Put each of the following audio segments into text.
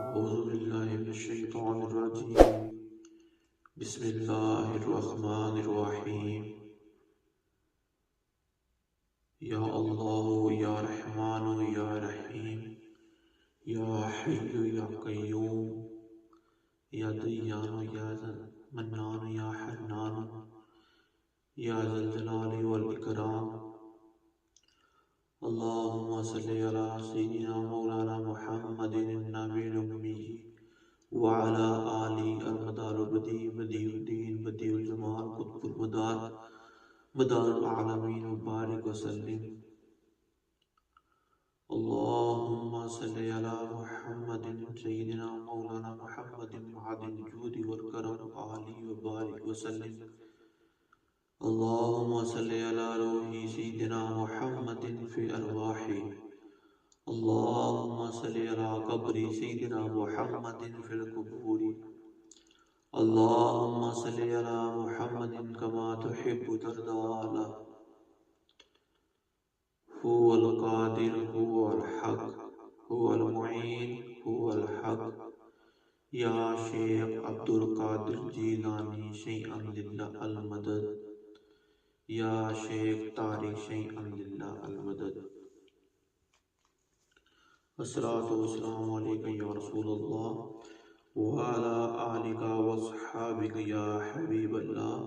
أعوذ بالله من الشيطان الرجيم. بسم الله الرحمن الرحيم. يا الله يا رحمن يا رحيم يا حي يا قيوم يا ديان يا منان يا حنان يا ذا الجلال والإكرام. اللهم صل على سيدنا مولانا محمد النبي الأمي وعلى آله المدار بديع الدين بديع الجمال قطب المدار مدار العالمين وبارك وسلم. اللهم صل على محمد سيدنا مولانا محمد معدن الجود والكرم آله وبارك وسلم. اللهم صل على روح سيدنا محمد في أرواحه. اللهم صل على قبر سيدنا محمد في القبور. اللهم صل على محمد كما تحب ترضى. هو القادر هو الحق هو المعين هو الحق. يا شيخ عبد القادر جیلانی شيئا لله المدد. یا شیخ طارق شیئا للہ المدد. الصلاة والسلام علیکہ یا رسول اللہ وعلی آلک واصحابک یا حبیب اللہ.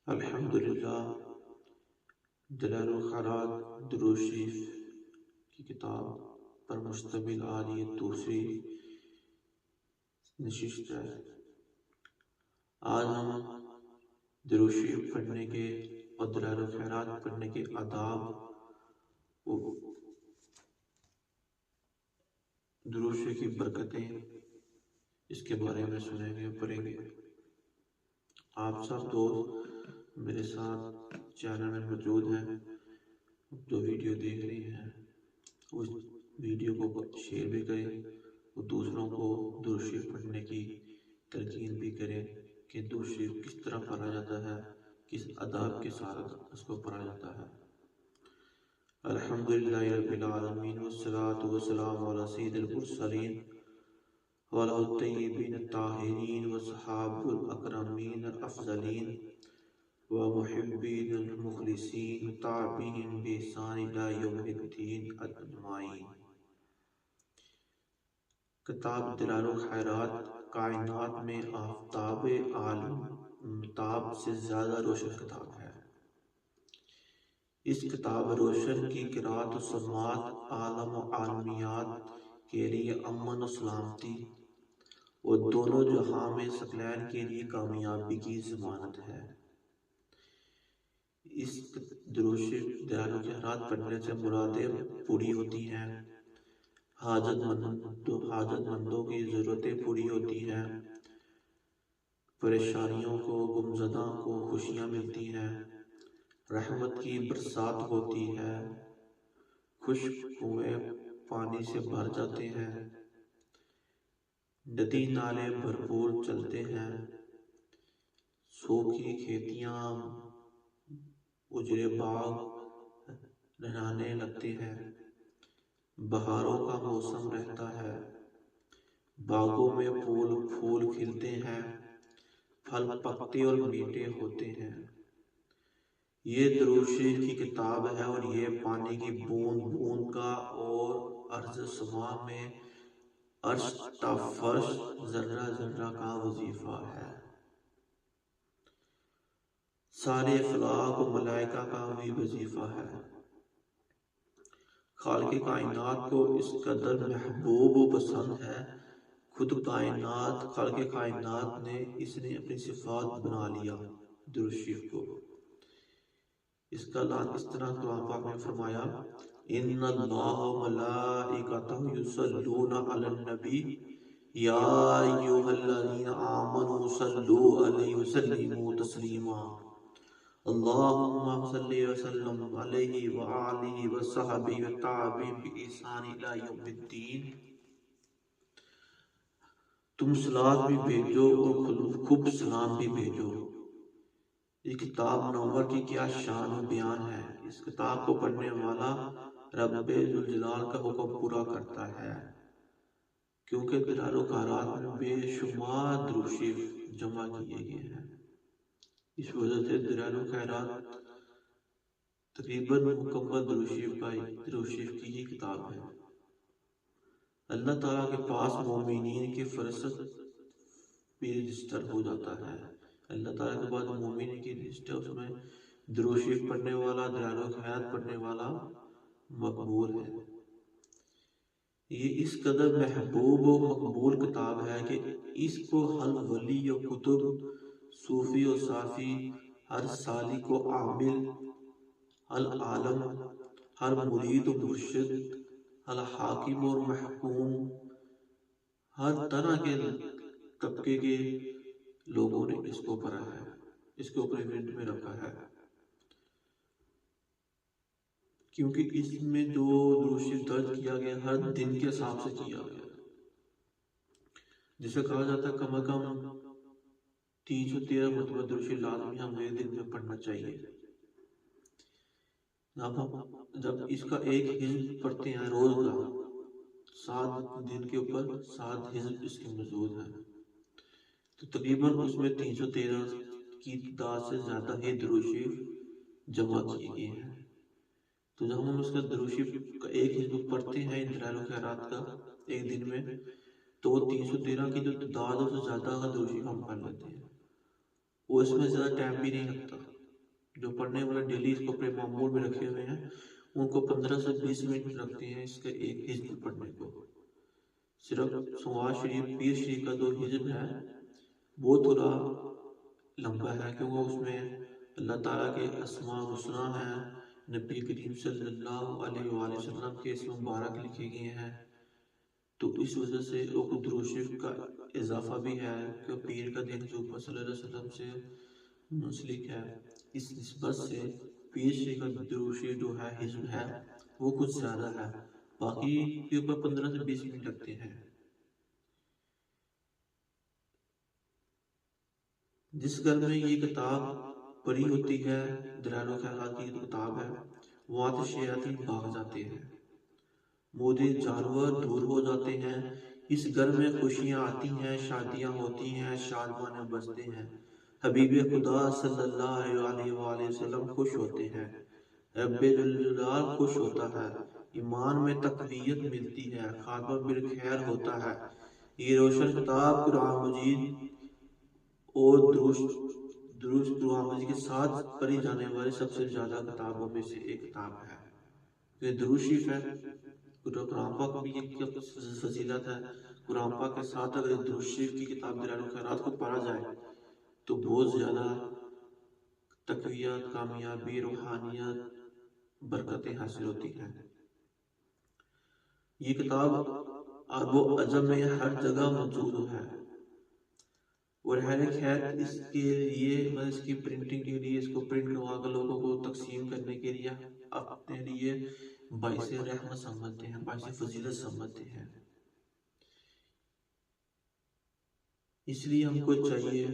الحمدللہ. دلائل الخیرات درود شریف کی کتاب پر مشتمل آج یہ دوسری نشست ہے. آج ہم درود شریف پڑھنے کے اور دلائل الخیرات پڑھنے کے آداب، درود شریف کی برکتیں، اس کے بارے میں سنیں گے، پڑھیں گے. آپ سب دوست میرے ساتھ چینل میں موجود ہیں، جو ویڈیو دیکھ رہی ہیں اس ویڈیو کو شیئر بھی کریں اور دوسروں کو درود شریف پڑھنے کی تلقین بھی کریں کہ درود شریف کس طرح پڑھا جاتا ہے، کس آداب کے ساتھ اس کو پڑھا جاتا ہے. الحمدللہ رب العالمین والصلاة والسلام علی سید المرسلین وعلی الطیبین الطاہرین والصحاب الاکرمین الافضلین ومحبین المخلصین تابعین بإحسان الی یوم الدین اجمعین. کتاب دلائل الخیرات کائنات میں آفتاب عالم سے زیادہ روشن کتاب ہے. اس کتاب روشن کی قرأت و سماعت عالم و عالمیات کے لیے امن و سلامتی اور دونوں جہاں میں ثقلین کے لیے کامیابی کی ضمانت ہے. اس درود شریف دلائل الخیرات پڑھنے سے مرادیں پوری ہوتی ہیں، حاجت مندوں کی ضرورتیں پوری ہوتی ہیں، پریشانیوں کو غمزدہ کو خوشیاں ملتی ہیں، رحمت کی برسات ہوتی ہے، خشک کنویں پانی سے بھر جاتے ہیں، ندی نالے بھرپور چلتے ہیں، سوکھی کھیتیاں اجڑے باغ رہنے لگتے ہیں، بہاروں کا موسم رہتا ہے، باغوں میں پھول کھلتے ہیں، پھل پکتے اور میٹھے ہوتے ہیں. یہ درود شریف کی کتاب ہے اور یہ پانی کی بوند بوند کا اور ارض سما میں عرش تا فرش ذرہ ذرہ کا وظیفہ ہے. سارے افلاک و ملائکہ کا بھی وظیفہ ہے. خالق کائنات کو اس قدر محبوب و پسند ہے، خود کائنات خالق کائنات نے اس نے اپنی صفات بنا لیا درود شریف کو. اس کا اعلان اس طرح قرآن پاک میں فرمایا، ان اللہ و ملائکتہ یصلون علی النبی یا ایھا الذین آمنوا صلوا علیہ وسلموا تسلیما. اللہم صلی وسلم علیہ وآلہ وصحبہ والتابعین بإحسان الی یوم الدین. تم صلوات بھی بھیجو اور خوب سلام بھی بھیجو. اس کتاب منور کی کیا شان و بیان ہے. اس کتاب کو پڑھنے والا رب ذوالجلال کا حکم پورا کرتا ہے. کیونکہ درار و کارات میں بے شمار درود شریف جمع کیے گئے ہیں۔ اس وجہ سے درار و خیرات تقریباً مکمل درود شریف کی ہی کتاب ہے۔ اللہ تعالیٰ کے پاس مومنین کی فہرست بھی رجسٹر ہو جاتا ہے۔ اللہ تعالیٰ کے بعد مومنین کی لسٹ ہے، اس میں درود شریف پڑھنے والا، درار و خیرات پڑھنے والا مقبول ہے۔ یہ اس قدر محبوب و مقبول کتاب ہے کہ اس کو ہر ولی و کتب، صوفی و صافی، ہر سالک و عامل، ہر عالم، ہر مرید و مرشد، ہر حاکم اور محکوم، ہر طرح کے طبقے کے لوگوں نے اس کو پڑھا ہے، اس کو اپنے ورد میں رکھا ہے، کیونکہ اس میں جو درود شریف درج کیا گیا ہر دن کے حساب سے کیا گیا، جسے کہا جاتا ہے کم از کم 313 مرتبہ درود شریف لازمی ہمیں دن میں پڑھنا چاہیے۔ جب اس کا ایک حزب پڑھتے ہیں روز کا، 7 دن کے اوپر 7 حزب اس کے موجود ہیں، تو تقریباً اس میں 313 کی تعداد سے زیادہ ہی درود شریف جمع کیے گئے ہیں۔ تو جب ہم اس کا درود شریف کا ایک حزب پڑھتے ہیں درار و خیرات کا ایک دن میں، تو وہ 313 کی جو تعداد ہے اس سے زیادہ کا درود شریف ہم پڑھ لیتے ہیں، وہ اس میں زیادہ ٹائم بھی نہیں لگتا۔ جو پڑھنے والے ڈیلی اس کو اپنے معمول میں رکھے ہوئے ہیں، ان کو 15 سے 20 منٹ لگتے ہیں اس کا ایک حزب پڑھنے کو۔ صرف سواد شریف، پیر شریف کا جو حزب ہے وہ تھوڑا لمبا ہے، کیونکہ اس میں اللہ تعالیٰ کے اسماء الحسنی ہیں، نبی کریم صلی اللہ علیہ وآلہ وسلم کے اسم مبارک لکھے گئے ہیں، تو اس وجہ سے درود شریف کا اضافہ بھی ہے کہ پیر کا دین جو اوپر صلی اللہ علیہ وسلم سے منسلک ہے، اس نسبت سے پیر شریف کا درود شریف جو ہے حزب ہے وہ کچھ زیادہ ہے، باقی کے اوپر 15 سے 20 منٹ لگتے ہیں۔ جس گھر میں یہ کتاب پڑھی ہوتی ہے، درار و خیرات کی جو کتاب ہے، وہاں سے شیاطین بھاگ جاتے ہیں، مودے جانور دور ہو جاتے ہیں، اس گھر میں خوشیاں آتی ہیں، شادیاں ہوتی ہیں، شادمانے بجتے ہیں، حبیب خدا صلی اللہ علیہ وآلہ وسلم خوش ہوتے ہیں، رب جلال خوش ہوتا ہے، ایمان میں تقویت ملتی ہے، خاتمہ بالخیر ہوتا ہے۔ یہ روشن کتاب قرآن مجید اور درست قرآن مجید کے ساتھ پڑھی جانے والی سب سے زیادہ کتابوں میں سے ایک کتاب ہے۔ یہ درود شریف ہے، قرآن پاک بھی ایک فضیلت ہے۔ قرآن پاک کے ساتھ اگر درود شریف کی کتاب درار و خیرات کو پڑھا جائے تو بہت زیادہ تقویت، کامیابی، روحانیت، برکتیں حاصل ہوتی ہیں۔ یہ کتاب عرب و عجم میں ہر جگہ موجود ہے، اور خیر اس کے لیے اس کی پرنٹنگ کے لیے، اس کو پرنٹ کروا کر لوگوں کو تقسیم کرنے کے لیے اپنے لیے باعث رحمت سمجھتے ہیں، باعث فضیلت سمجھتے ہیں۔ اس لیے ہم کو چاہیے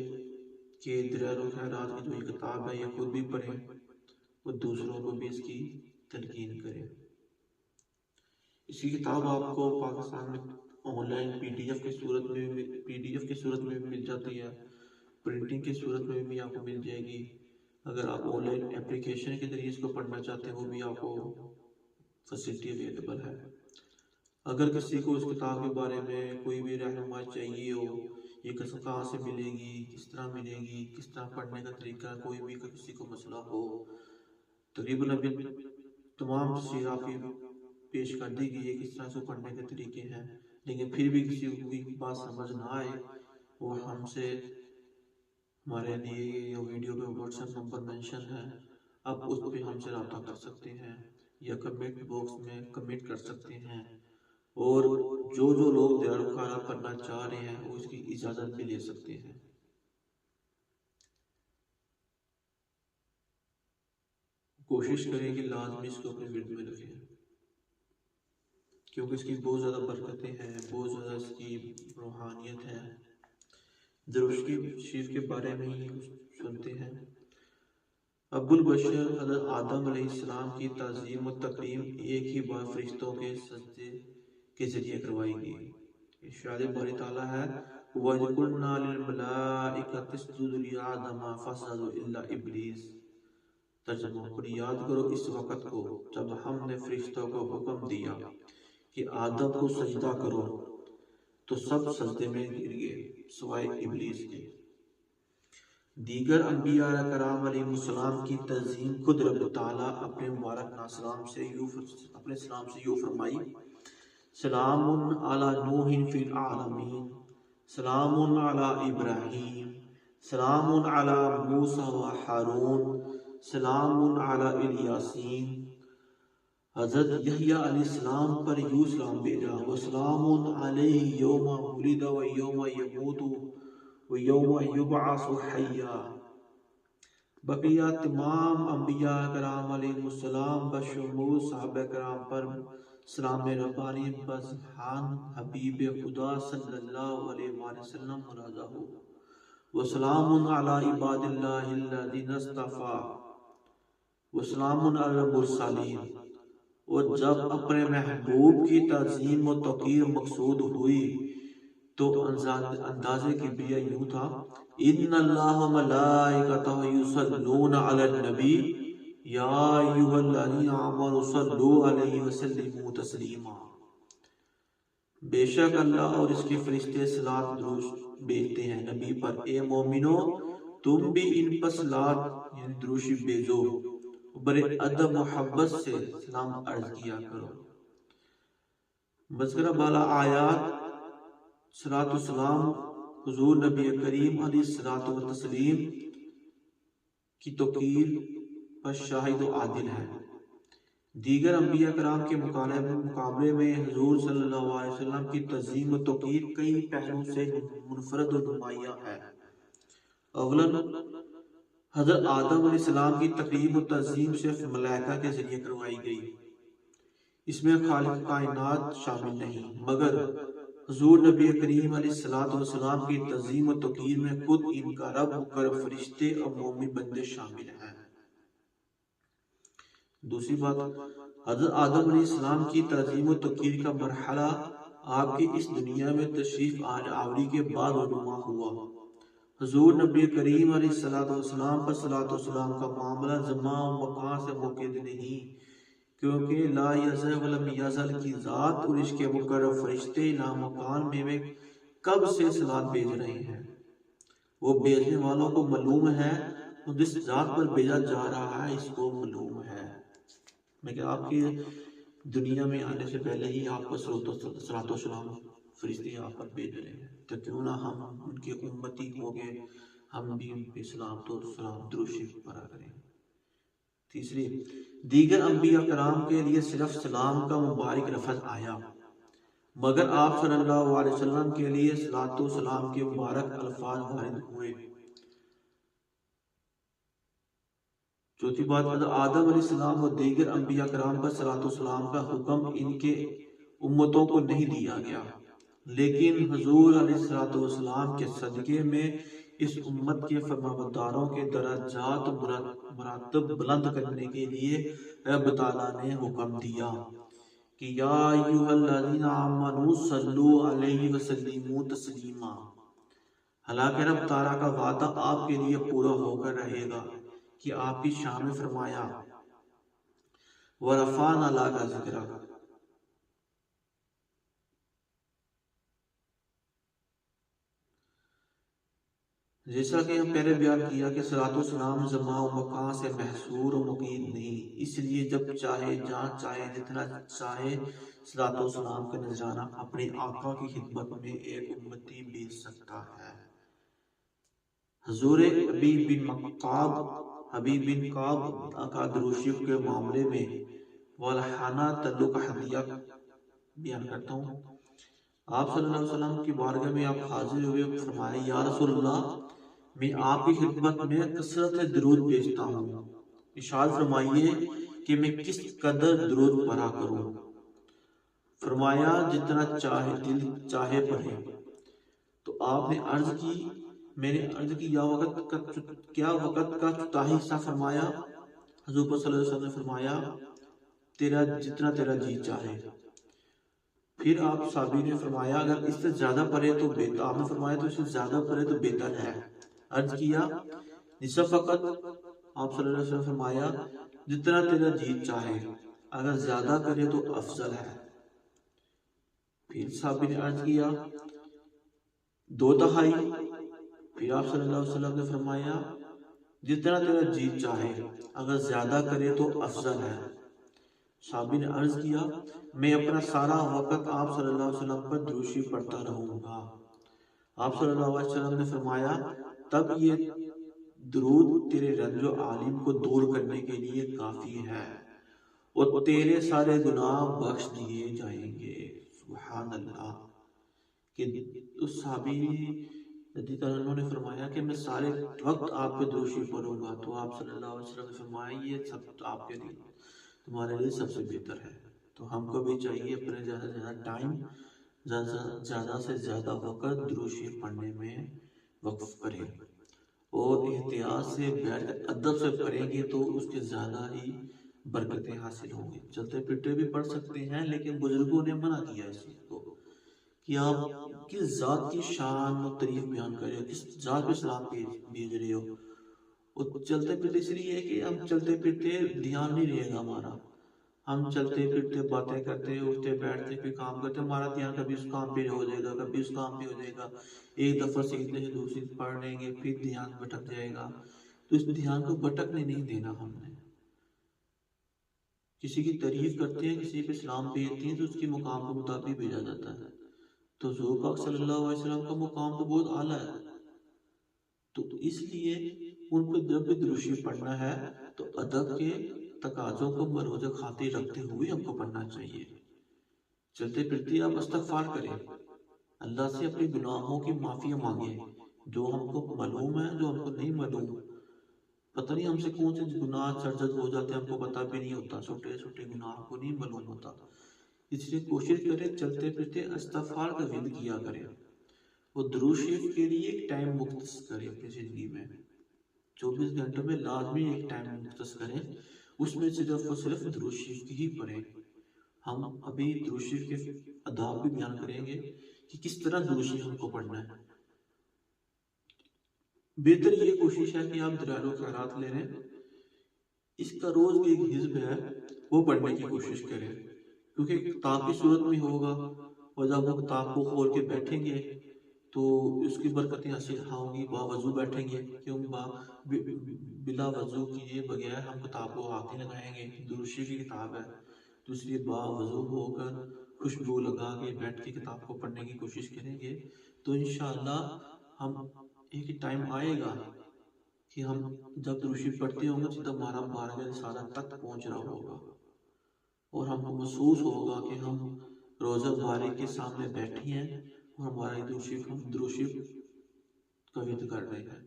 کہ درار و خیرات کی جو یہ کتاب ہے یہ خود بھی پڑھیں اور دوسروں کو بھی اس کی تلقین کریں۔ اس کی کتاب آپ کو پاکستان میں online P D F کی صورت میں بھی مل جاتی ہے، پرنٹنگ کی صورت میں بھی آپ کو مل جائے گی۔ اگر آپ آن لائن اپلیکیشن کے ذریعے اس کو پڑھنا چاہتے ہیں وہ بھی آپ کو فیسلٹی اویلیبل ہے۔ اگر کسی کو اس کتاب کے بارے میں کوئی بھی رہنمائی چاہیے ہو، یہ کہاں سے ملے گی، کس طرح ملے گی، کس طرح پڑھنے کا طریقہ، کوئی بھی کسی کو مسئلہ ہو، تقریباً ابھی تمام تفصیل آپ کی پیش کر دی گئی ہے، کس طرح سے پڑھنے کے طریقے ہیں، لیکن پھر بھی کسی کو کوئی بات سمجھ نہ آئے وہ ہم سے ہمارے لیے یہ ویڈیو پہ واٹس ایپ نمبر مینشن ہے، آپ اس پہ ہم سے رابطہ کر سکتے ہیں یا کمنٹ باکس میں کمنٹ کر سکتے ہیں، اور جو لوگ درار و خیرات پڑھنا چاہ رہے ہیں وہ اس کی اجازت بھی لے سکتے ہیں۔ کوشش کریں کہ لازمی اس کو اپنے ورد میں رکھیں، کیونکہ اس کی بہت زیادہ برکتیں ہیں، بہت زیادہ اس کی روحانیت ہے۔ درود شریف کے بارے میں ہی کچھ سنتے ہیں۔ ابو البشر حضرت آدم علیہ السلام کی تعظیم و تکریم ایک ہی بار فرشتوں کے سجدے کے ذریعے کروائی گئی۔ ارشاد باری تعالیٰ ہے وَإِذْ قُلْنَا لِلْمَلَائِكَةِ اسْجُدُوا لِآدَمَ فَسَجَدُوا إِلَّا إِبْلِيسَ۔ ترجمہ اور یاد کرو اس وقت کو جب ہم نے فرشتوں کو حکم دیا کہ آدم کو سجدہ کرو تو سب سجدے میں گر گئے سوائے ابلیس کے۔ دیگر انبیاء کرام علیہ السلام کی تعظیم خود رب تعالیٰ اپنے مبارک ناسلام سے یوں فرمائی سلام علی نوح فی العالمین، سلام علی ابراہیم، سلام علی موسیٰ و ہارون، سلام علی الیاسین۔ حضرت یحییٰ علیہ السلام پر یوں سلام بھیجا وسلام علیہ یوم ولد و یوم یموت و یوم یبعث حیا۔ بقیہ تمام انبیاء کرام علیہ السلام بشمول صحابہ کرام پر سلام ربانی بزہان حبیب خدا صلی اللہ علیہ وآلہ وسلم منازع ہو وسلام علی عباد اللہ الذین اصطفیٰ وسلام علی المرسلین۔ اور جب اپنے محبوب کی تعظیم و توقیر مقصود ہوئی تو اندازے کی بیا یوں تھا ان اللہ و ملائکتہ یصلون علی النبی یا ایھا الذین آمنوا صلوا علیہ وسلموا تسلیما۔ بے شک اللہ اور اس کے فرشتے صلاۃ درود بھیجتے ہیں نبی پر، اے مومنو تم بھی ان پر صلاۃ یعنی درود بھیجو، بڑے ادب محبت سے سلام عرض کیا کرو۔ مذکورہ بالا آیات صلاۃ و سلام حضور نبی کریم علیہ الصلوۃ والتسلیم کی توقیر پر شاہد و عادل ہے۔ دیگر انبیاء کرام کے مقابلے میں حضور صلی اللہ علیہ وسلم کی تعظیم و توقیر کئی پہلوؤں سے منفرد و نمایاں ہے۔ اولاً حضرت آدم علیہ السلام کی تقریب و تعظیم صرف ملائکہ کے ذریعے کروائی گئی، اس میں خالق کائنات شامل نہیں، مگر حضور نبی کریم علیہ السلام کی تعظیم و توقیر میں خود ان کا رب کر فرشتے اور مومن بندے شامل ہیں۔ دوسری بات، حضرت آدم علیہ السلام کی تعظیم و توقیر کا مرحلہ آپ کی اس دنیا میں تشریف آوری کے بعد رونما ہوا۔ حضور نبی کریم علیہ السلام پر صلاۃ و سلام کا معاملہ زمان و مکان سے منعقد نہیں، کیونکہ لا یزل ولم یزل کی ذات اور اس کے مقرب فرشتے لامکان میں کب سے صلاۃ بھیج رہے ہیں۔ وہ بھیجنے والوں کو معلوم ہے اور جس ذات پر بھیجا جا رہا ہے اس کو معلوم ہے۔ میں کہ آپ کی دنیا میں آنے سے پہلے ہی آپ کو صلاۃ و سلام فرشتے آپ پر بھیج رہے ہیں، تو کیوں نہ ہم ان کے امتی ہو گئے، ہم بھی ان پہ صلاۃ و سلام درود شریف پڑھا کریں۔ تیسری، دیگر انبیاء کرام کے لیے صرف سلام کا مبارک لفظ آیا، مگر آپ صلی اللہ علیہ وسلم کے لیے صلاۃ و سلام کے مبارک الفاظ وارد ہوئے۔ چوتھی بات، حضرت آدم علیہ السلام اور دیگر انبیاء کرام پر صلاۃ و سلام کا حکم ان کے امتوں کو نہیں دیا گیا، لیکن حضور علیہ السلام کے صدقے میں اس امت کے فرمانبرداروں کے درجات مراتب بلند کرنے کے لیے رب تعالیٰ نے حکم دیا کہ یا ایھا الذین آمنوا صلوا علیہ وسلموا تسلیما۔ حالانکہ رب تعالیٰ کا وعدہ آپ کے لیے پورا ہو کر رہے گا کہ آپ کی شان میں فرمایا وَرَفَعْنَا لَكَ ذِکْرَکَ۔ جیسا کہ ہم پہلے بیان کیا کہ صلاۃ و سلام زمان و مکان سے محصور و مقید نہیں، اس لیے جب چاہے جہاں چاہے جتنا چاہے صلاۃ و سلام کا نذرانہ اپنے آقا کی خدمت میں ایک امتی بھیج سکتا ہے۔ حضور حبیب بن کعب کا درود شریف کے معاملے میں والہانہ تعلق ہدیہ بیان کرتا ہوں۔ آپ صلی اللہ علیہ وسلم کی بارگاہ میں آپ حاضر ہوئے، فرمائے یا رسول اللہ، میں آپ کی خدمت میں کثرت درود بھیجتا ہوں، ارشاد فرمائیے کہ میں کس قدر درود پڑھا کروں۔ فرمایا جتنا دل چاہے پڑھیں۔ تو آپ نے عرض کی، میں نے عرض کی کیا وقت کا چوتھائی حصہ؟ فرمایا حضور صلی اللہ علیہ وسلم نے فرمایا جتنا تیرا جی چاہے۔ پھر آپ صحابی نے فرمایا اگر اس سے زیادہ پڑھے تو بہتر، آپ نے فرمایا تو اس سے زیادہ پڑھے تو بہتر ہے۔ عرض کیا نصف وقت؟ آپ صلی اللہ علیہ وسلم فرمایا جتنا تیرا جی چاہے، اگر زیادہ کرے تو افضل ہے۔ پھر صحابی نے عرض کیا 2/3؟ پھر آپ صلی اللہ علیہ وسلم نے فرمایا جتنا تیرا جی چاہے، اگر زیادہ کرے تو افضل ہے۔ صحابی نے عرض کیا میں اپنا سارا وقت آپ صلی اللہ علیہ وسلم پر درود شریف پڑھتا رہوں گا۔ آپ صلی اللہ علیہ وسلم نے فرمایا تب یہ درود تیرے رنج و عالم کو دور کرنے کے لیے کافی ہے اور تیرے سارے گناہ بخش دیے جائیں گے۔ سبحان اللہ! کہ اس صحابی رضی اللہ عنہ نے فرمایا کہ میں سارے وقت آپ پہ درود شریف پڑھوں گا، تو آپ صلی اللہ علیہ وسلم نے فرمایا یہ سب آپ کے لیے، تمہارے لیے سب سے بہتر ہے۔ تو ہم کو بھی چاہیے اپنے زیادہ سے زیادہ ٹائم، زیادہ سے زیادہ وقت درود شریف پڑھنے میں وقف کریں، اور احتیاط سے بیٹھ کر ادب سے پڑھیں گے تو اس کے زیادہ ہی برکتیں حاصل ہوں گی۔ چلتے پھرتے بھی پڑھ سکتے ہیں، لیکن بزرگوں نے منع کیا اس چیز کو کہ آپ کس ذات کی شان و تعریف بیان کرے، کس ذات پہ سلام بھیج رہے ہو۔ اور چلتے پھرتے اس لیے ہے کہ ہم چلتے پھرتے دھیان نہیں رہے گا ہمارا، ہم چلتے پھرتے باتیں کرتے اٹھتے بیٹھتے پھر کام کرتے، ہمارا دھیان کبھی اس کام پہ ہو جائے گا، کبھی اس کام پہ ہو جائے گا، ایک دفعہ سیکھنے سے دوسری پڑھ لیں گے پھر دھیان بھٹک جائے گا۔ تو اس دھیان کو بھٹکنے نہیں دینا ہم نے۔ کسی کی تعریف کرتے ہیں، کسی پہ سلام بھیجتے ہیں تو اس کے مقام کے مطابق بھیجا جاتا ہے۔ تو حضور پاک صلی اللہ علیہ وسلم کا مقام تو بہت اعلیٰ ہے، تو اس لیے ان کو جب بھی درود شریف پڑھنا ہے تو ادب کے تقاضوں کو مروج خاطر رکھتے ہوئے ہم کو پڑھنا چاہیے۔ چلتے پھرتے آپ استغفار کریں، اللہ سے اپنے گناہوں کی معافی مانگیں، جو ہم کو معلوم ہے جو ہم کو نہیں معلوم، پتہ نہیں ہم سے کون سے گناہ سرزد ہو جاتے ہیں، ہم کو پتہ بھی نہیں ہوتا، چھوٹے چھوٹے گناہ کو نہیں معلوم ہوتا۔ اس لیے کوشش کریں چلتے پھرتے استغفار کا ورد کیا کریں، اور درود شریف کے لیے ایک ٹائم مختص کریں اپنی زندگی میں، 24 گھنٹوں میں لازمی ایک ٹائم مختص کریں، اس میں صرف اور صرف درود شریف کی ہی پڑھیں۔ ہم ابھی درود شریف کے آداب بھی بیان کریں گے کہ کس طرح درود شریف ہم کو پڑھنا ہے۔ بہتر یہ کوشش ہے کہ آپ دلائل و خیرات لے رہے ہیں، اس کا روز بھی ایک حزب ہے وہ پڑھنے کی کوشش کریں، کیونکہ کتاب کی صورت میں ہوگا، اور جب وہ کتاب کو کھول کے بیٹھیں گے تو اس کی برکتیں حاصل ہوں گی۔ باوضو بیٹھیں گے، کیوں بلا وضو کیے بغیر ہم کتاب کو ہاتھ نہیں لگائیں گے، درود شریف کی کتاب ہے، تو اس لیے باوضو ہو کر خوشبو لگا کے بیٹھ کے کتاب کو پڑھنے کی کوشش کریں گے، تو انشاءاللہ ہم ایک ٹائم آئے گا کہ ہم جب درود شریف پڑھتے ہوں گے تو ہمارا بارگاہ رسالت تک پہنچ رہا ہوگا، اور ہم کو محسوس ہوگا کہ ہم روزہ باری کے سامنے بیٹھے ہیں اور ہمارا درود شریف کا ورد کر رہے ہیں۔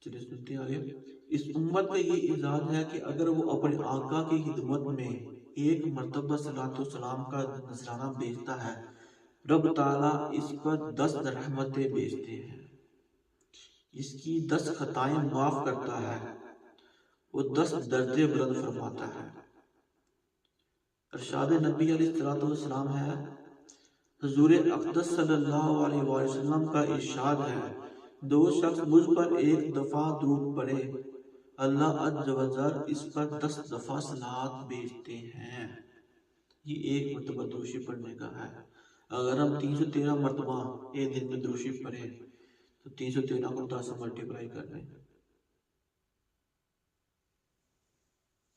چلیے سنتے ہیں آگے۔ اس امت کا یہ اعزاز ہے کہ اگر وہ اپنے آقا کی خدمت میں ایک مرتبہ صلاۃ و سلام کا نذرانہ بھیجتا ہے، رب تعالیٰ اس پر 10 رحمتیں بھیجتے ہیں، اس کی 10 خطائیں معاف کرتا ہے اور 10 درجے بلند فرماتا ہے۔ ارشاد نبی علیہ السلام ہے، حضور اقدس صلی اللہ علیہ وسلم کا ارشاد ہے، جو شخص مجھ پر ایک دفعہ درود پڑھے، اللہ عز و جل اس پر 10 دفعہ صلوات بھیجتے ہیں۔ یہ ایک مرتبہ درود شریف پڑھنے کا ہے۔ اگر ہم 313 مرتبہ ایک دن میں درود شریف پڑھیں تو 313 کو 10 سے ملٹیپلائی کر لیں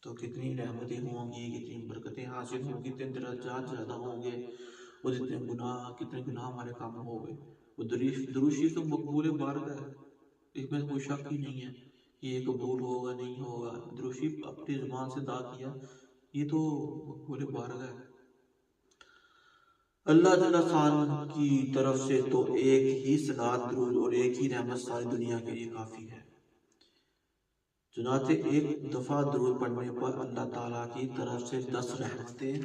تو کتنی رحمتیں ہوں گی، کتنی برکتیں حاصل ہوں گی، کتنے درجات زیادہ ہوں گے، اور کتنے گناہ ہمارے کام ہو گئے۔ وہ درود شریف تو مقبول بارگاہ ہے، اس میں کوئی شک ہی نہیں ہے کہ یہ قبول ہوگا نہیں ہوگا۔ درود شریف اپنی زبان سے ادا کیا، یہ تو مقبول بارگاہ ہے۔ اللہ جل شانہ کی طرف سے تو ایک ہی صلوات درود اور ایک ہی رحمت ساری دنیا کے لیے کافی ہے، چنانچہ ایک دفعہ درود پڑھنے پر اللہ تعالیٰ کی طرف سے 10 رحمتیں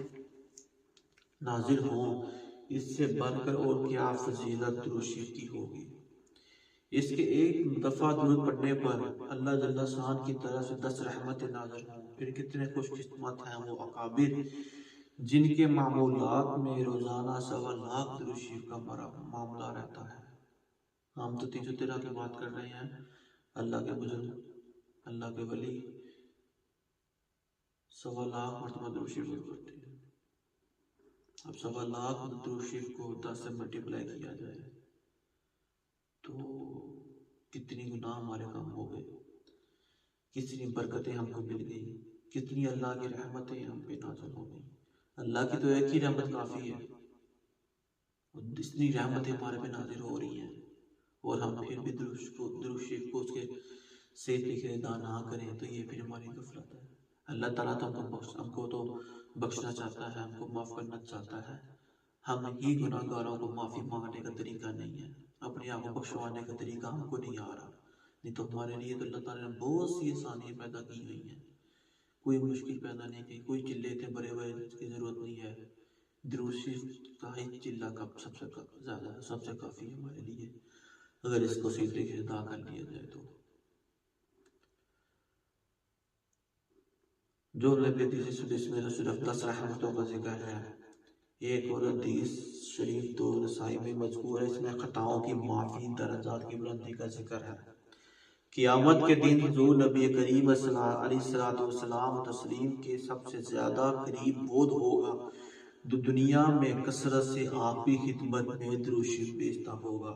نازل ہوں، اس سے بڑھ کر اور کیا فضیلت درود شریف کی ہوگی۔ اس کے ایک دفعہ درود پڑھنے پر اللہ جل شانہ کی طرف سے 10 رحمتیں نازل ہوں، پھر کتنے خوش قسمت ہیں وہ اکابر جن کے معمولات میں روزانہ 1.25 درود شریف کا معاملہ رہتا ہے۔ ہم تو 313 کی بات کر رہے ہیں، اللہ کے بزرگ، اللہ کے ولی 1.25 مرتبہ درود شریف کرتے ہیں۔ اب 1.25 درود شریف کو 10 سے ملٹیپلائی کیا جائے تو کتنی گناہ ہمارے کام ہو گئے، کتنی برکتیں ہم کو مل گئی، کتنی اللہ کی رحمتیں ہم پہ نازل ہو گئی۔ اللہ کی تو ایک ہی رحمت کافی ہے، اتنی رحمتیں ہمارے پہ نازل ہو رہی ہیں، اور ہم پھر بھی درود شریف کو اس کے صحیح طریقے سے ادا نہ کریں تو یہ پھر ہماری غفلت ہے۔ اللہ تعالیٰ تو ہم کو تو بخشنا چاہتا ہے، ہم کو معاف کرنا چاہتا ہے، ہم ہی گناہ گاروں کو معافی مانگنے کا طریقہ نہیں ہے، اپنے آپ کو بخشوانے کا طریقہ ہم کو نہیں آ رہا۔ نہیں تو ہمارے لیے تو اللہ تعالیٰ نے بہت سی آسانیاں پیدا کی ہوئی ہیں، کوئی مشکل پیدا نہیں کی، کوئی چلے تھے بڑے بڑے کی ضرورت نہیں ہے، درود شریف کا ہی چلہ کا سب سے زیادہ سب سے کافی ہے ہمارے لیے، اگر اس کو صحیح طریقے سے ادا کر لیا جائے تو۔ جو نبی حدیث میں صرف 10 رحمتوں کا ذکر ہے، ایک اور حدیث شریف 2 نسائی میں مذکور ہے، اس میں خطاؤں کی معافی، درجات کی بلندی کا ذکر ہے۔ قیامت کے دن حضور نبی کریم علیہ السلام تسلیم کے سب سے زیادہ قریب وہ ہوگا جو دنیا میں کثرت سے آپ کی خدمت میں درود شریف بھیجتا ہوگا۔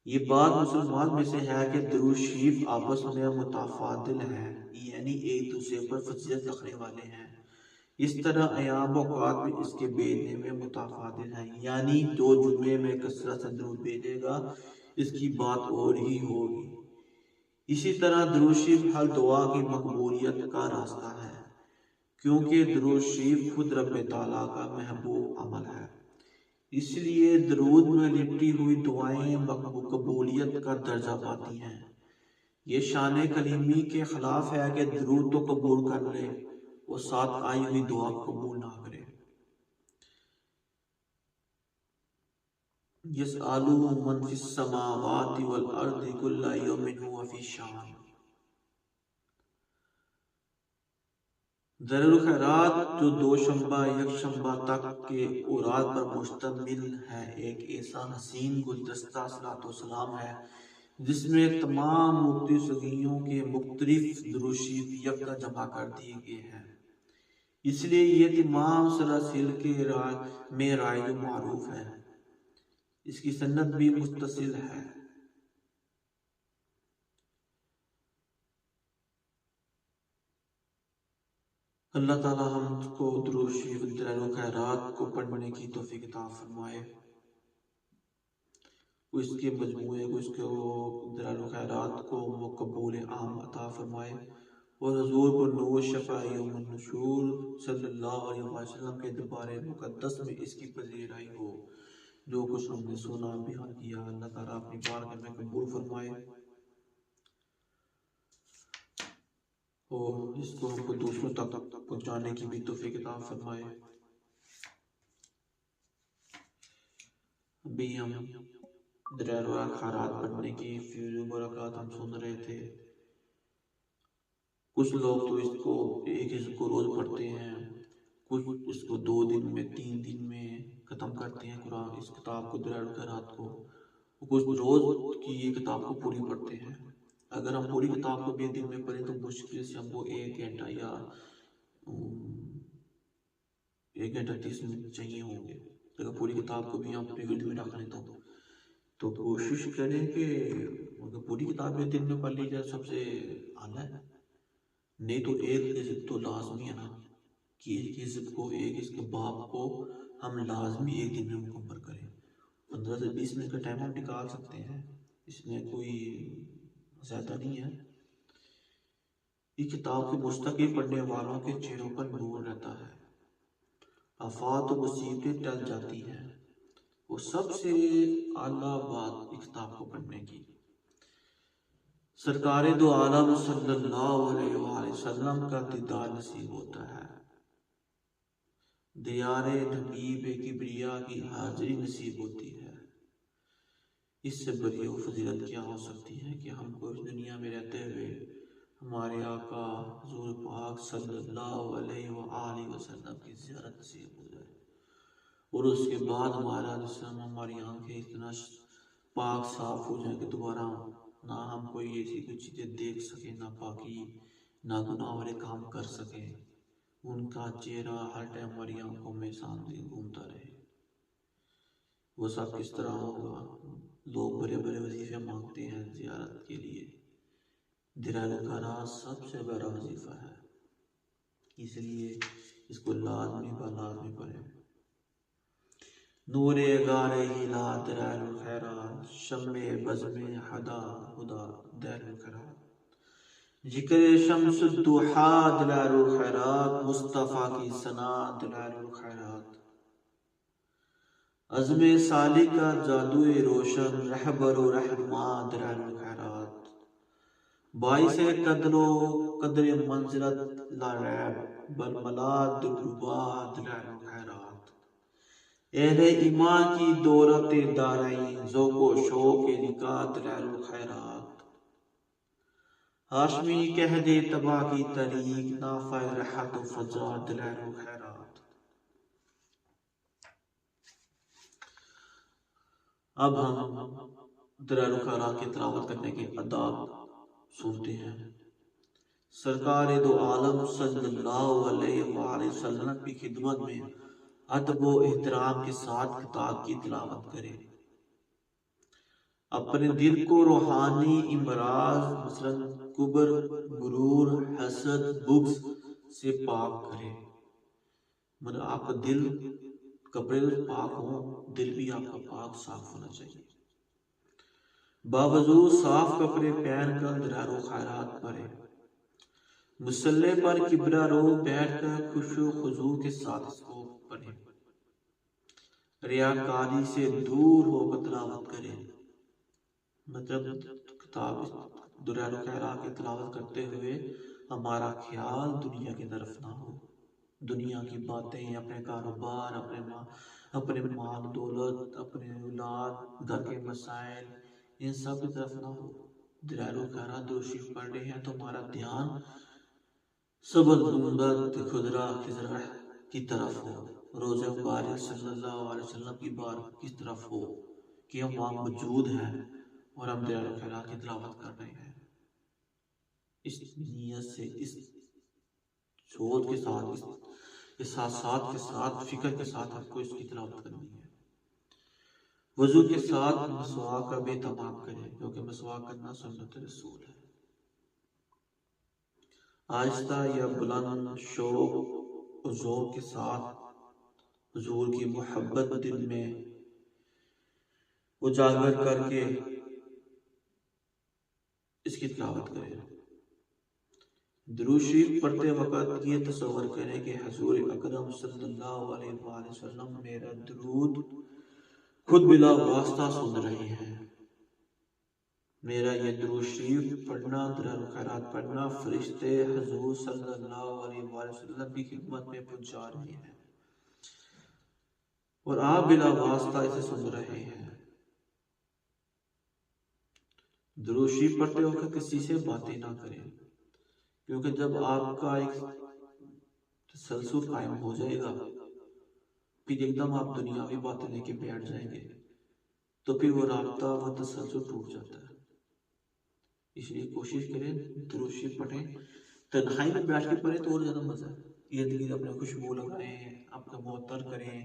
یہ بات مسلمان میں سے ہے کہ درود شریف آپس میں متفاضل ہیں، یعنی ایک دوسرے پر فضیلت رکھنے والے ہیں۔ اس طرح ایام اوقات میں اس کے بھیجنے میں متفاضل ہیں، یعنی جو جمعے میں کثرت سے درود بھیجے گا اس کی بات اور ہی ہوگی۔ اسی طرح درود شریف ہر دعا کی مقبولیت کا راستہ ہے، کیونکہ درود شریف خود رب تعالیٰ کا محبوب عمل ہے، اس لیے درود میں لپٹی ہوئی دعائیں قبولیت کا درجہ پاتی ہیں۔ یہ شان کلیمی کے خلاف ہے کہ درود تو قبول کر لے اور ساتھ آئی ہوئی دعا قبول نہ کرے۔ یسألُ من فی السماوات والارض کل یوم هو فی شان۔ ذرائع الخیرات جو دوشنبہ یکشنبہ تک کے اوراد پر مشتمل ہے، ایک ایسا حسین گلدستہ صلاۃ و سلام ہے جس میں تمام مختلف صدیوں کے مختلف درود شریف یکجا جمع کر دیے گئے ہیں، اس لیے یہ تمام سلاسل کے میں رائج و معروف ہے، اس کی سند بھی متصل ہے۔ اللہ تعالی ہم کو درود شریف دلائل و خیرات کو پڑھنے کی توفیق عطا فرمائے، اس کے مجموعے کو، اس کے دلائل و خیرات کو مقبول عام عطا فرمائے، اور حضور کو نور شفاء یوم النشور صلی اللہ علیہ وسلم کے دربار مقدس میں اس کی پذیرائی ہو۔ جو کچھ ہم نے سنا بیان کیا، اللہ تعالیٰ اپنی بارگاہ میں قبول فرمائے، اور اس کو ہم کو دوسروں تک پہنچانے کی بھی توفیق عطا فرمائے۔ ابھی ہم دلائل و خیرات پڑھنے کی فیض و برکات ہم سن رہے تھے۔ کچھ لوگ تو اس کو ایک حصے کو روز پڑھتے ہیں، کچھ اس کو 2 دن میں 3 دن میں ختم کرتے ہیں قرآن، اس کتاب کو دلائل و خیرات کو، کچھ روز کی یہ کتاب کو پوری پڑھتے ہیں۔ اگر ہم پوری کتاب کو بھی دن میں پڑھیں تو مشکل سے ہم کو 1 گھنٹہ یا 1 گھنٹہ 30 منٹ چاہیے ہوں گے۔ اگر پوری کتاب کو بھی ہم اپنے ورد میں رکھ لیں تو کوشش کریں کہ اگر پوری کتاب بھی دن میں پڑھ لی جائے سب سے اعلیٰ ہے، نہیں تو 1 حزب تو لازمی ہے نا، کہ 1 حزب کو، 1 اس کے باب کو ہم لازمی 1 دن میں مکمل کریں۔ 15 سے 20 منٹ کا ٹائم ہم نکال سکتے ہیں، اس میں کوئی زیادہ نہیں ہے۔ اس کتاب کے مستقل پڑھنے والوں کے چہروں پر نور رہتا ہے، آفات و مصیبتیں ٹل جاتی ہیں، وہ سب سے اعلیٰ بات اس کتاب کو پڑھنے کی۔ سرکار دو عالم صلی اللہ علیہ وآلہ وسلم کا دیدار نصیب ہوتا ہے، دیار حبیب کبریا کی حاضری نصیب ہوتی ہے۔ اس سے بڑی فضیلت کیا ہو سکتی ہے کہ ہم کو اس دنیا میں رہتے ہوئے ہمارے آقا حضور پاک صلی اللہ علیہ وآلہ وسلم کی زیارت نصیب ہو جائے، اور اس کے بعد ہمارا جسم، ہماری آنکھیں اتنا پاک صاف ہو جائیں کہ دوبارہ نہ ہم کوئی ایسی کوئی چیزیں دیکھ سکیں، نہ پاکی نہ گناہ والے کام کر سکیں، ان کا چہرہ ہر ٹائم ہماری آنکھوں میں سامنے گھومتا رہے۔ وہ سب کس طرح ہوگا؟ لوگ بڑے بڑے وظیفے مانگتے ہیں زیارت کے لیے، درار الخیرات سب سے بڑا وظیفہ ہے، اس لیے اس کو لازمی پڑھیں۔ نور گارے ہلا درار الخیرات، شمع بزم ہدا ہدا دیر الخیرات، ذکر شمس الضحا دلال الخیرات، مصطفیٰ کی ثنا دلال الخیرات، عزم سالک کا جادو روشن، رہبر و رہنما دلال الخیرات، باعث قدر منزلت لا ریب بل ملاد دلربا دلال الخیرات، اہل ایمان کی دولت دارین، ذوق و شوق نکاح دلال الخیرات، ہاشمی کہہ دے تباہ کی طریق، نافع رحت و فضا دلال الخیرات۔ اب ہم دلال الخیرات کی تلاوت کرنے کے آداب سنتے ہیں۔ سرکار دو عالم صلی اللہ علیہ وآلہ وسلم کی خدمت میں ادب و احترام کے ساتھ کتاب کی تلاوت کریں۔ اپنے دل کو روحانی امراض مثلا کبر، غرور، حسد، بغض سے پاک کریں۔ مطلب آپ کا دل، کپڑے پاک ہوں، دل بھی آپ کا پاک صاف ہونا چاہیے۔ باوضو صاف کپڑے پہن کر درار و خیرات پڑھیں۔ مصلی پر قبلہ رو بیٹھ کر خشوع و خضوع کے ساتھ اس کو پڑھیں۔ ریاکاری سے دور ہو کر تلاوت کریں۔ مطلب کتاب درار و خیرات کی تلاوت کرتے ہوئے ہمارا خیال دنیا کی طرف نہ ہو، دنیا کی باتیں، اپنے کاروبار، اپنے مال دولت، اپنے اولاد، گھر کے مسائل، ان سب کی طرف نہ ہو۔ درار و خیرات درود شریف پڑھ رہے ہیں تو ہمارا دھیان سبز گنبد خضرا کی طرف ہو، روضہ مبارک صلی اللہ علیہ وسلم کی بارک کی طرف ہو کہ ہم وہاں موجود ہیں اور ہم درار و خیرات کی تلاوت کر رہے ہیں۔ اس نیت سے، اس سوچ کے ساتھ، اس احساسات کے ساتھ، فکر کے ساتھ ہم کو اس کی تلاوت کرنی ہے۔ وضو کے ساتھ مسواک کا بھی اہتمام کریں، کیونکہ مسواک کرنا سنت رسول ہے۔ آہستہ یا بلند شوق و ذوق کے ساتھ حضور کی محبت دل میں اجاگر کر کے اس کی تلاوت کریں۔ درود شریف پڑھتے وقت یہ تصور کریں کہ حضور اکرم صلی اللہ علیہ وآلہ وسلم میرا درود خود بلا واسطہ سن رہے ہیں۔ میرا یہ درود شریف پڑھنا، درار الخیرات پڑھنا فرشتے حضور صلی اللہ علیہ وآلہ وسلم کی خدمت میں پہنچا رہے ہیں اور آپ بلا واسطہ اسے سن رہے ہیں۔ درود شریف پڑھتے وقت کسی سے باتیں نہ کریں، کیونکہ جب آپ کا ایک تسلسل قائم ہو جائے گا، پھر ایک دم آپ دنیاوی باتیں لے کے بیٹھ جائیں گے تو پھر وہ رابطہ، وہ تسلسل ٹوٹ جاتا ہے۔ اس لیے کوشش کریں درود شریف پڑھیں، تنہائی میں بیٹھ کے پڑھیں تو اور زیادہ مزہ ہے۔ ارد گرد اپنے خوشبو لگائیں، اپنا معطر کریں،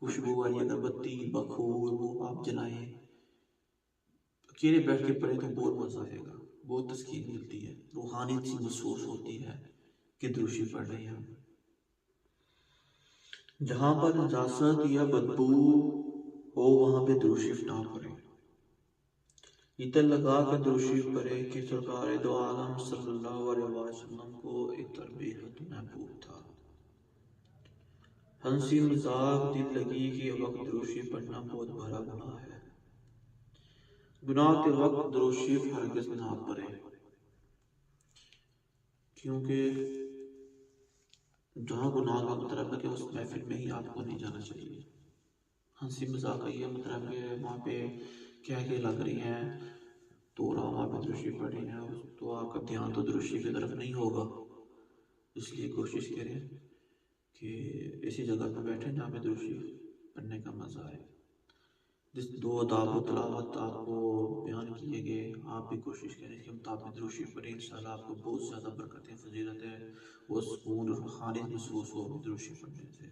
خوشبو والی اگربتی، بخور وہ آپ جلائیں۔ اکیلے بیٹھ کے پڑھیں تو بہت مزہ آئے گا، بہت تسکین ملتی ہے، روحانیت سی محسوس ہوتی ہے کہ درود شریف پڑھ رہے ہیں ہم۔ جہاں پر نجاست یا بدبو ہو وہاں پہ درود شریف نہ پڑھیں۔ عطر لگا کر درود شریف پڑھیں کہ سرکار دو عالم صلی اللہ علیہ وسلم کو عطر بے حد محبوب تھا۔ ہنسی مذاق دل لگی کے وقت درود شریف پڑھنا بہت بڑا گناہ ہے۔ گناہ کے وقت درود شریف ہرگز نہ پڑھیں، کیونکہ جہاں گناہ کا مطلب ہے کہ اس محفل میں ہی آپ کو نہیں جانا چاہیے۔ ہنسی مذاق کا یہ مطلب ہے وہاں پہ کیا لگ رہی ہیں، تو ہم آپ دروشی پڑھ رہے ہیں تو آپ کا دھیان تو دروشی کی طرف نہیں ہوگا. اس لیے کوشش کریں کہ ایسی جگہ پہ بیٹھیں جہاں پہ دروشی پڑھنے کا مزہ آئے. جس دو آداب و تلاوت آپ کو بیان کیے گئے آپ بھی کوشش کریں کہ مطابق دروشی پڑھیں. انشاءاللہ آپ کو بہت زیادہ برکتیں فضیلت ہے وہ سکون اور خالص محسوس ہو دروشی پڑھنے سے.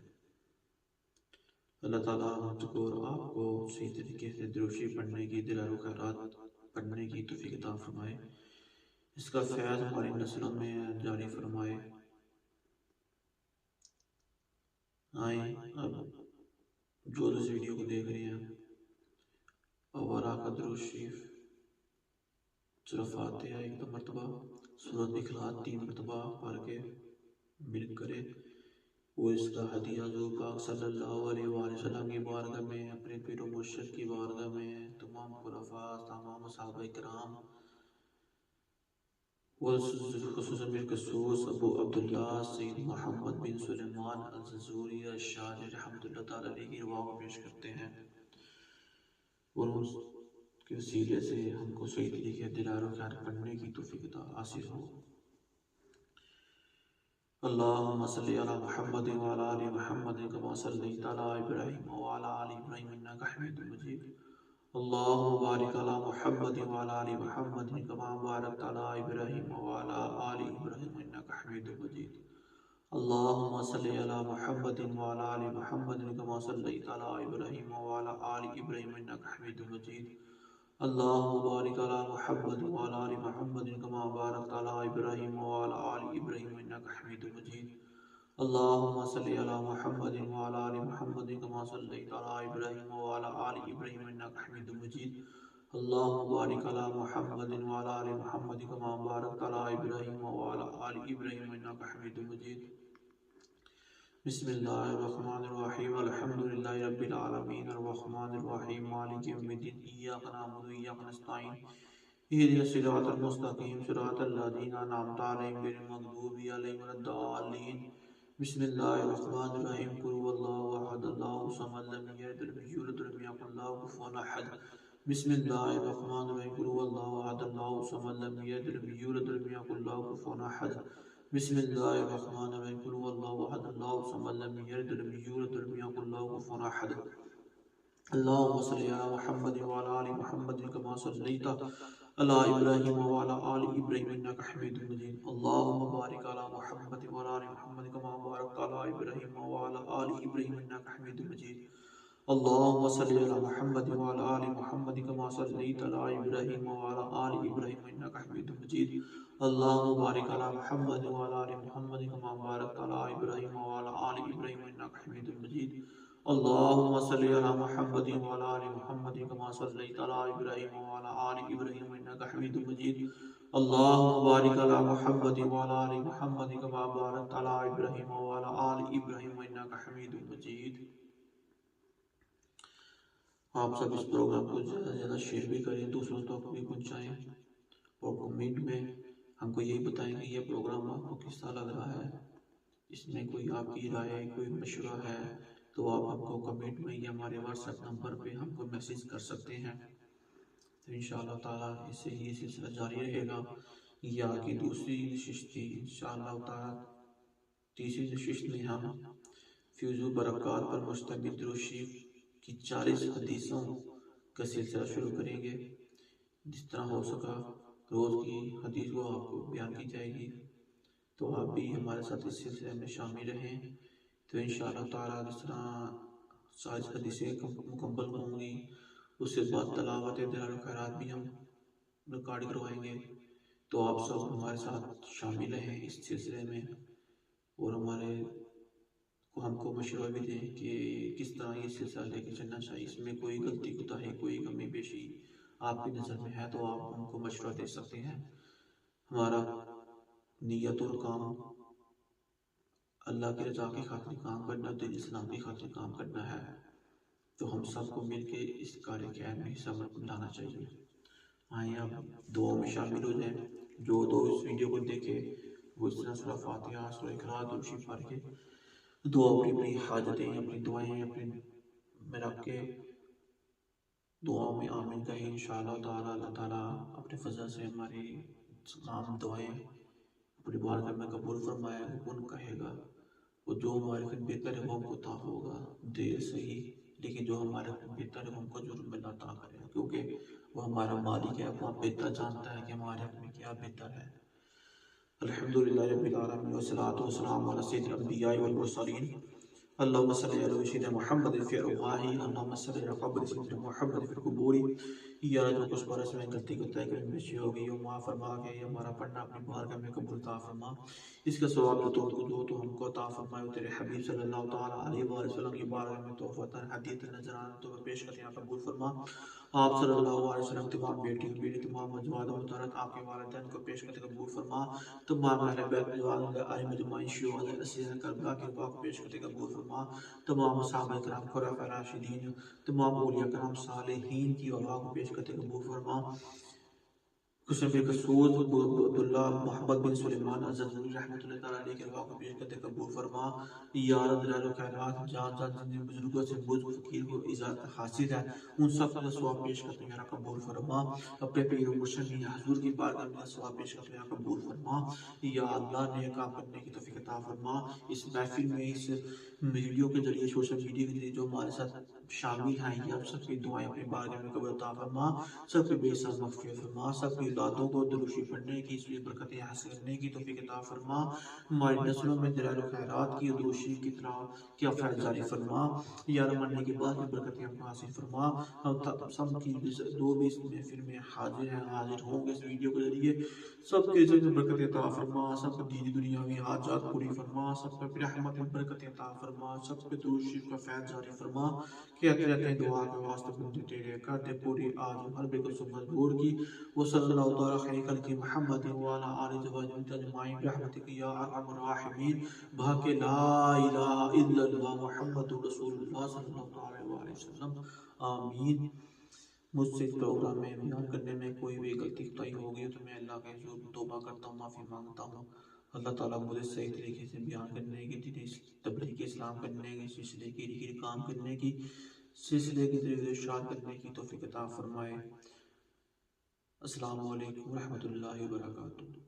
اللہ تعالیٰ مجھ کو اور آپ کو صحیح طریقے سے دروشی پڑھنے کی دلائل و خیرات پڑھنے کی توفیق عطا فرمائے. اس کا فیض ہماری نسلوں میں جاری فرمائے. آئیں اب جو اس ویڈیو کو دیکھ رہے ہیں اولا کا درود شریف صرف فاتحہ ایک مرتبہ سورۃ اخلاص 3 مرتبہ پڑھ کے مل کرے وہ اس کا ہدیہ حضور پاک صلی اللہ علیہ وآلہ وسلم کی بارگاہ میں اپنے پیر و مرشد کی بارگاہ میں تمام خلفاء تمام صحابہ کرام خصوصاً بالخصوص ابو عبداللہ سید محمد بن سلیمان الزنزوری الشاعر رحمۃ اللہ تعالیٰ علیہ کی رواں کو پیش کرتے ہیں اور اس کے وسیلے سے ہم کو صحیح طریقے دلائل و خیر پڑھنے کی توفیق عطا حاصل ہو. اللهم صل على محمد وعلى آل محمد كما صليت على إبراهيم وعلى آل إبراهيم إنك حميد مجيد. اللهم بارك على محمد وعلى آل محمد كما باركت على إبراهيم وعلى آل إبراهيم إنك حميد مجيد. اللهم صل على محمد وعلى آل محمد كما صليت على إبراهيم وعلى آل إبراهيم إنك حميد مجيد. اللهم بارك على محمد وعلى آل محمد كما باركت على إبراهيم وعلى آل إبراهيم إنك حميد مجيد. اللهم صل على محمد وعلى آل محمد كما صليت على إبراهيم وعلى آل إبراهيم إنك حميد مجيد. اللهم بارك على محمد وعلى آل محمد كما باركت على إبراهيم وعلى آل إبراهيم إنك حميد مجيد. بسم الله الرحمن الرحيم. الحمد لله رب العالمين الرحمن الرحيم مالك يوم الدين إياك نعبد وإياك نستعين اهدنا الصراط المستقيم صراط الذين أنعمت عليهم غير المغضوب عليهم ولا الضالين. بسم الله الرحمن الرحيم. قل هو الله أحد الله الصمد لم يلد ولم يولد ولم يكن له كفوا أحد. بسم الله الرحمن الرحيم. قل هو الله أحد الله الصمد لم يلد ولم يولد ولم يكن له كفوا أحد. بسم الله الرحمن الرحيم. قل هو الله أحد الله الصمد لم يلد ولم يولد ولم يكن له كفوا أحد. اللهم صل على محمد وعلى آل محمد كما صليت على إبراهيم وعلى آل إبراهيم إنك حميد مجيد. اللهم بارك على محمد وعلى آل محمد كما باركت على إبراهيم وعلى آل إبراهيم إنك حميد مجيد. اللهم صل على محمد وعلى آل محمد كما صليت على إبراهيم وعلى آل إبراهيم إنك حميد مجيد. اللهم بارك على محمد وعلى آل محمد كما باركت على إبراهيم وعلى آل إبراهيم إنك حميد مجيد. اللهم صل على محمد وعلى آل محمد كما صليت على إبراهيم وعلى آل إبراهيم إنك حميد مجيد. اللهم بارك على محمد وعلى آل محمد كما باركت على إبراهيم وعلى آل إبراهيم إنك حميد مجيد. آپ سب اس پروگرام کو زیادہ سے زیادہ شیئر بھی کریں دوسروں تک بھی پہنچائیں اور کمنٹ میں ہم کو یہی بتائیں کہ یہ پروگرام آپ کو کس طرح لگ رہا ہے. اس میں کوئی آپ کی رائے کوئی مشورہ ہے تو آپ ہم کو کمنٹ میں یا ہمارے واٹس ایپ نمبر پہ ہم کو میسیج کر سکتے ہیں. تو انشاءاللہ تعالیٰ اس سے یہ سلسلہ جاری رہے گا. یہ آج کی دوسری نشست تھی. انشاءاللہ تعالیٰ تیسری نشست میں ہم فیض و برکات پر مشتمل درود شریف کی 40 حدیثوں کا سلسلہ شروع کریں گے. جس طرح ہو سکا روز کی حدیث کو آپ کو بیان کی جائے گی تو آپ بھی ہمارے ساتھ اس سلسلے میں شامل رہیں. تو انشاءاللہ تعالیٰ جس طرح 40 حدیثیں مکمل ہوں گی اس کے بعد تلاوت دلائل و خیرات بھی ہم ریکارڈ کروائیں گے. تو آپ سب ہمارے ساتھ شامل رہیں اس سلسلے میں اور ہم کو مشورہ بھی دیں کہ کس طرح یہ سلسلہ لے کے چلنا چاہیے. اس میں کوئی غلطی کوتاہی کوئی کمی بیشی آپ کی نظر میں ہے تو آپ ہم کو مشورہ دے سکتے ہیں. ہمارا نیت اور کام اللہ کی رضا کی خاطر کام کرنا دین اسلام کی خاطر کام کرنا ہے. تو ہم سب کو مل کے اس کار خیر میں حصہ لانا چاہیے. آئیں آپ دعا میں شامل ہو جائیں. جو دو اس ویڈیو کو دیکھے وہ اس طرح سورہ فاتحہ سورہ اخلاص درود شریف پڑھ کے دعا اپنی حاجتیں اپنی دعائیں اپنے میں رکھ کے دعاؤں میں آمین کہیں انشاءاللہ تعالی اللہ تعالیٰ اپنے فضل سے ہماری تمام دعائیں اپنی بارگاہ میں قبول فرمائے گا، کن کہے گا، وہ جو ہمارے لیے بہتر ہے وہ ہم کو عطا ہوگا، دیر صحیح لیکن جو ہمارے لیے بہتر ہے وہ ہم کو ضرور ملنا عطا کرے گا، کیونکہ وہ ہمارا مالک ہے، وہ بہتر جانتا ہے کہ ہمارے حق میں کیا بہتر ہے۔ الحمدللہ رب العالمین والصلاۃ والسلام علی سید الانبیاء والمرسلین اللهم صل على سيدنا محمد في الأرواح اللهم صل على قبر سيدنا محمد في القبور یا جو کچھ برس میں غلطی کرتا ہے کہ میں سے ہو گئی ہو معاف فرما کے ہمارا پڑھنا اپنی بارگاہ میں قبول عطا فرما، اس کا ثواب تو ہم کو عطا فرمائے، تیرے حبیب صلی اللہ تعالی علیہ وآلہ وسلم کی بارگاہ میں تحفۃ ہدیۃ نذرانہ تو پیش کرتے قبول فرما۔ آپ صلی اللہ علیہ وسلم تمام بیٹیوں بیٹی تمام ازواج مطہرات آپ کے والدین کو پیش کرتے قبول فرما، تمام اہل بیت رضوان ائمہ اجمعین شہداء اسیاد کربلا کے ارواح کو پیش کرتے قبول فرما، تمام صحابہ کرام خلفاء راشدین تمام اولیاء کرام صالحین کی ارواح کو پیش کرتے قبول فرما۔ حسن بن قصود عبداللہ محمد بن سلیمان الزنجانی رحمۃ اللہ تعالیٰ علیہ کے ارواح کو پیش کرتے قبول فرما۔ یا رب الخیرات جان جن بزرگوں سے بزرگ فقیر کو عزت حاصل ہے ان سب کا ثواب پیش کرتے میرا قبول فرما، اپنے پیر و مرشد حضور کی بارگاہ میں ثواب پیش کرتے میرا قبول فرما۔ یا اللہ نیک کام کرنے کی توفیق عطا فرما، اس محفل میں اس ویڈیو کے ذریعے سوشل میڈیا کے ذریعے جو ہمارے ساتھ شامل ہیں یا آپ سب کی دعائیں اپنی بارگاہ میں قبول عطا فرما، سب کے بے حساب مغفرت فرما، سب کی اولادوں کو دروشی پڑھنے کی اس لیے برکتیں حاصل کرنے کی توفیق عطا فرما، ہماری نسلوں میں دلائل و خیرات کی دروشی کی طرح کیا فیض جاری فرما، یا مرنے کے بعد کی برکتیں ہم کو حاصل فرما۔ ہم سب کی جو بھی اس محفل میں حاضر ہیں حاضر ہوں گے اس ویڈیو کے ذریعے سب کے ذریعے برکت عطا فرما، سب کو دینی دنیاوی حاجات پوری فرما، سب پر رحمت برکت عطا فرما، سب پہ درود شریف کا فیض جاری فرما۔ کہتے رہتے ہیں دعا کے واسطے بندے تیرے کر دے پوری آج ہر بے قصور مجبور کی، وہ صلی اللہ تعالیٰ خیر خلق محمد وعلی آلہ وصحبہ اجمعین برحمتک یا ارحم الراحمین بحق لا الہ الا اللہ محمد رسول اللہ صلی اللہ علیہ وسلم، آمین۔ مجھ سے اس پروگرام میں بیان کرنے میں کوئی بھی غلطی کوتاہی ہو گئی تو میں اللہ کے حضور توبہ کرتا ہوں، معافی مانگتا ہوں۔ اللہ تعالیٰ مجھے صحیح طریقے سے بیان کرنے کی، تبلیغ اسلام کرنے کی، سلسلے کی کام کرنے کی، سلسلے کے ذریعے ارشاد کرنے کی توفیق عطا فرمائے۔ السلام علیکم ورحمۃ اللہ وبرکاتہ۔